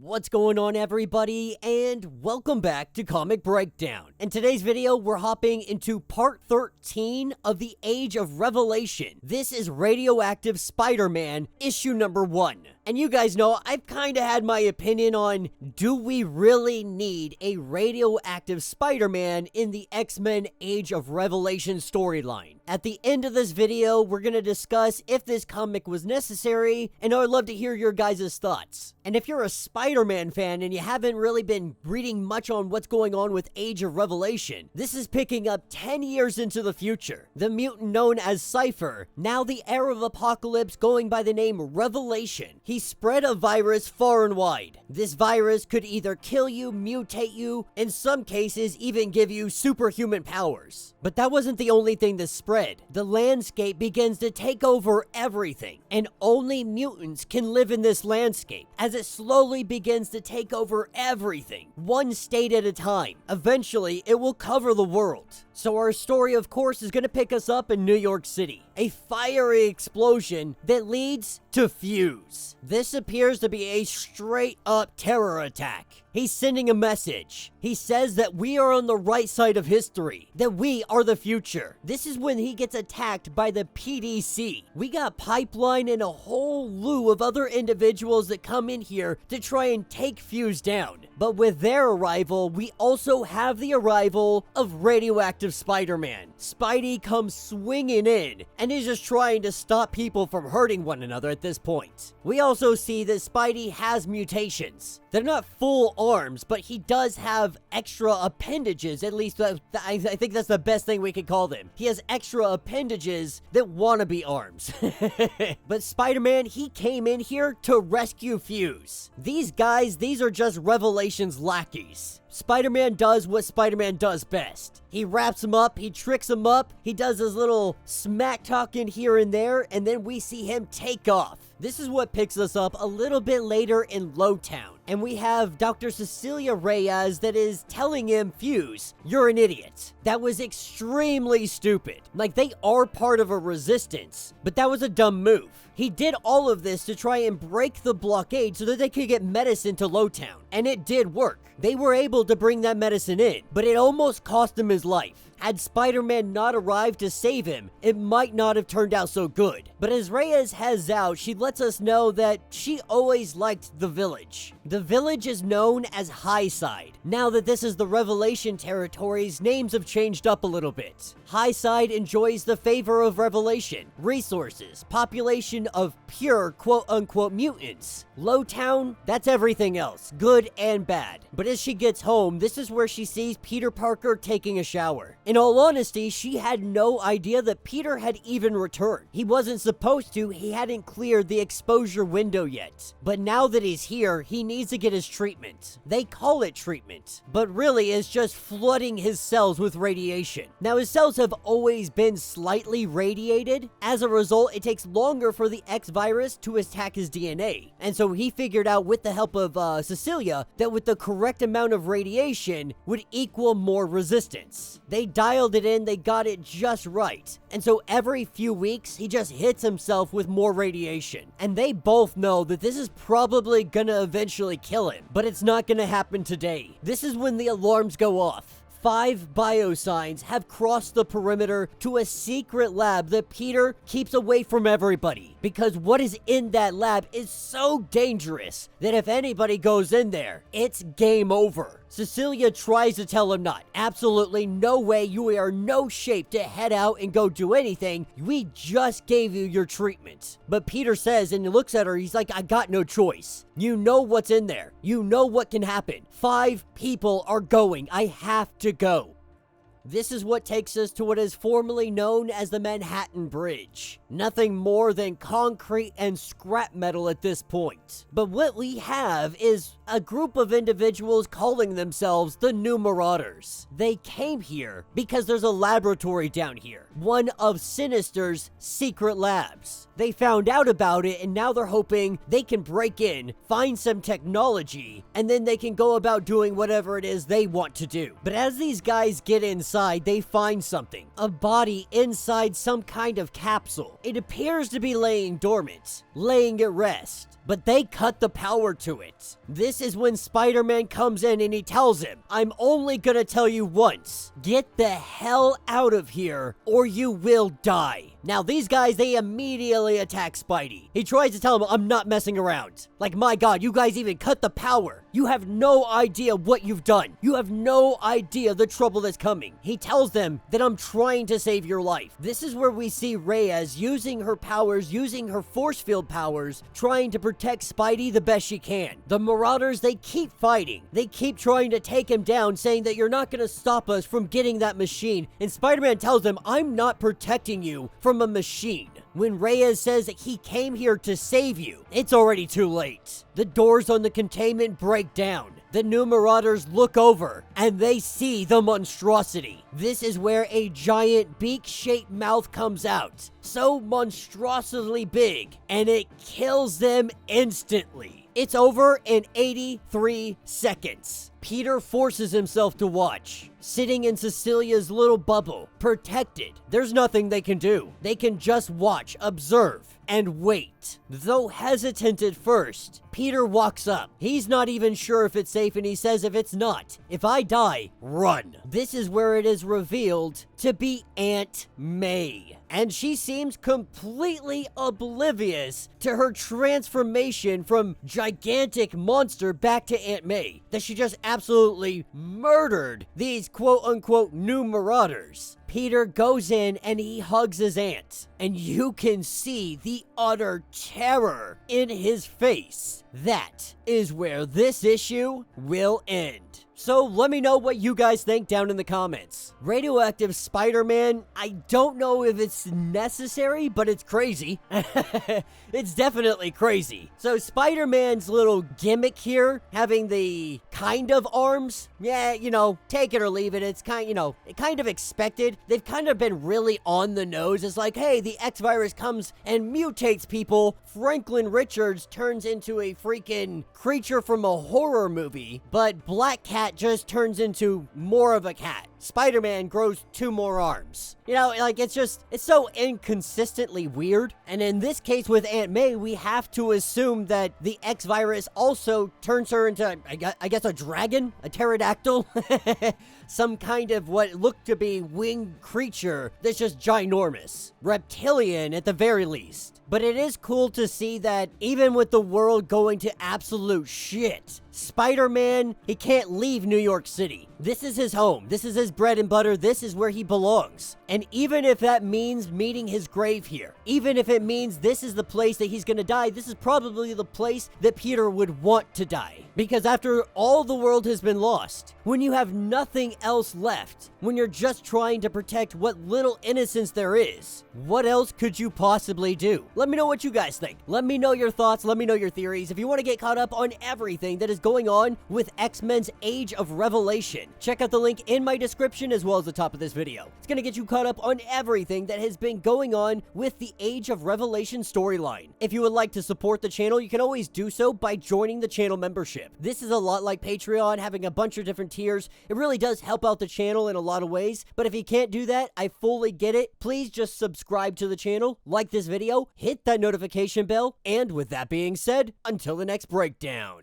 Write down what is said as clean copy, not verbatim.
What's going on, everybody, and welcome back to Comic Breakdown. In today's video, we're hopping into part 13 of the Age of Revelation. This is Radioactive Spider-Man, issue number 1. And you guys know, I've kind of had my opinion on, do we really need a radioactive Spider-Man in the X-Men Age of Revelation storyline? At the end of this video, we're going to discuss if this comic was necessary, and I'd love to hear your guys' thoughts. And if you're a Spider-Man fan and you haven't really been reading much on what's going on with Age of Revelation, this is picking up 10 years into the future. The mutant known as Cypher, now the heir of Apocalypse, going by the name Revelation. He spread a virus far and wide. This virus could either kill you, mutate you, in some cases even give you superhuman powers. But that wasn't the only thing that spread. The landscape begins to take over everything, and only mutants can live in this landscape as it slowly begins to take over everything, one state at a time. Eventually, it will cover the world. So our story, of course, is going to pick us up in New York City. A fiery explosion that leads to Fuse. This appears to be a straight-up terror attack. He's sending a message. He says that we are on the right side of history, that we are the future. This is when he gets attacked by the PDC. We got Pipeline and a whole slew of other individuals that come in here to try and take Fuse down. But with their arrival, we also have the arrival of Radioactive Spider-Man. Spidey comes swinging in and is just trying to stop people from hurting one another at this point. We also see that Spidey has mutations. They're not full arms, but he does have extra appendages. At least I think that's the best thing we could call them. He has extra appendages that want to be arms. But Spider-Man, he came in here to rescue Fuse. These guys, these are just Revelation's lackeys. Spider-Man does what Spider-Man does best. He wraps him up, he tricks him up, he does his little smack talking here and there, and then we see him take off. This is what picks us up a little bit later in Lowtown. And we have Dr. Cecilia Reyes that is telling him, Fuse, you're an idiot. That was extremely stupid. Like, they are part of a resistance, but that was a dumb move. He did all of this to try and break the blockade so that they could get medicine to Lowtown. And it did work. They were able to bring that medicine in, but it almost cost him his life. Had Spider-Man not arrived to save him, it might not have turned out so good. But as Reyes heads out, she lets us know that she always liked the village. The village is known as Highside. Now that this is the Revelation territories, names have changed up a little bit. Highside enjoys the favor of Revelation, resources, population of pure quote-unquote mutants. Lowtown, that's everything else, good and bad. But as she gets home, this is where she sees Peter Parker taking a shower. In all honesty, she had no idea that Peter had even returned. He wasn't supposed to, he hadn't cleared the exposure window yet. But now that he's here, he needs to get his treatment. They call it treatment, but really it's just flooding his cells with radiation. Now his cells have always been slightly radiated. As a result, it takes longer for the X virus to attack his DNA. And so he figured out with the help of Cecilia that with the correct amount of radiation would equal more resistance. They dialed it in, they got it just right. And so every few weeks, he just hits himself with more radiation. And they both know that this is probably gonna eventually kill him, but it's not gonna happen today. This is when the alarms go off. 5 biosigns have crossed the perimeter to a secret lab that Peter keeps away from everybody, because what is in that lab is so dangerous that if anybody goes in there, it's game over. Cecilia tries to tell him not. Absolutely no way, you are no shape to head out and go do anything. We just gave you your treatment. But Peter says, and he looks at her, he's like, I got no choice. You know what's in there. You know what can happen. 5 people are going. I have to go. This is what takes us to what is formerly known as the Manhattan Bridge. Nothing more than concrete and scrap metal at this point. But what we have is a group of individuals calling themselves the New Marauders. They came here because there's a laboratory down here, one of Sinister's secret labs. They found out about it and now they're hoping they can break in, find some technology, and then they can go about doing whatever it is they want to do. But as these guys get inside, inside, they find something. A body inside some kind of capsule. It appears to be laying dormant, laying at rest. But they cut the power to it. This is when Spider-Man comes in and he tells him, I'm only gonna tell you once. Get the hell out of here or you will die. Now these guys, they immediately attack Spidey. He tries to tell him, I'm not messing around. Like, my God, you guys even cut the power. You have no idea what you've done. You have no idea the trouble that's coming. He tells them that I'm trying to save your life. This is where we see Reyes using her powers, using her force field powers, trying to protect Spidey the best she can. The Marauders, they keep fighting. They keep trying to take him down, saying that you're not going to stop us from getting that machine. And Spider-Man tells them, I'm not protecting you from a machine. When Reyes says that he came here to save you, it's already too late. The doors on the containment break down. The new Marauders look over, and they see the monstrosity. This is where a giant beak-shaped mouth comes out, so monstrosely big, and it kills them instantly. It's over in 83 seconds. Peter forces himself to watch, sitting in Cecilia's little bubble, protected. There's nothing they can do. They can just watch, observe, and wait. Though hesitant at first, Peter walks up. He's not even sure if it's safe, and he says, if it's not, if I die, run. This is where it is revealed to be Aunt May. And she seems completely oblivious to her transformation from gigantic monster back to Aunt May. That she just absolutely murdered these quote-unquote new Marauders. Peter goes in and he hugs his aunt, and you can see the utter terror in his face. That is where this issue will end. So let me know what you guys think down in the comments. Radioactive Spider-Man, I don't know if it's necessary, but it's crazy. It's definitely crazy. So Spider-Man's little gimmick here, having the kind of arms, yeah, you know, take it or leave it. It's kind of expected. They've kind of been really on the nose. It's like, hey, the X virus comes and mutates people. Franklin Richards turns into a freaking creature from a horror movie, but Black Cat just turns into more of a cat. Spider-Man grows 2 more arms. You know, like, it's so inconsistently weird. And in this case with Aunt May, we have to assume that the X virus also turns her into, I guess, a dragon? A pterodactyl? Some kind of what looked to be winged creature that's just ginormous. Reptilian at the very least. But it is cool to see that even with the world going to absolute shit, Spider-Man, he can't leave New York City. This is his home. This is his bread and butter. This is where he belongs. And even if that means meeting his grave here, even if it means this is the place that he's gonna die, this is probably the place that Peter would want to die. Because after all the world has been lost, when you have nothing else left, when you're just trying to protect what little innocence there is, what else could you possibly do? Let me know what you guys think. Let me know your thoughts. Let me know your theories. If you want to get caught up on everything that is going on with X-Men's Age of Revelation, check out the link in my description as well as the top of this video. It's going to get you caught up on everything that has been going on with the Age of Revelation storyline. If you would like to support the channel, you can always do so by joining the channel membership. This is a lot like Patreon, having a bunch of different tiers. It really does help out the channel in a lot of ways, but if you can't do that, I fully get it. Please just subscribe to the channel, like this video, hit that notification bell, and with that being said, until the next breakdown.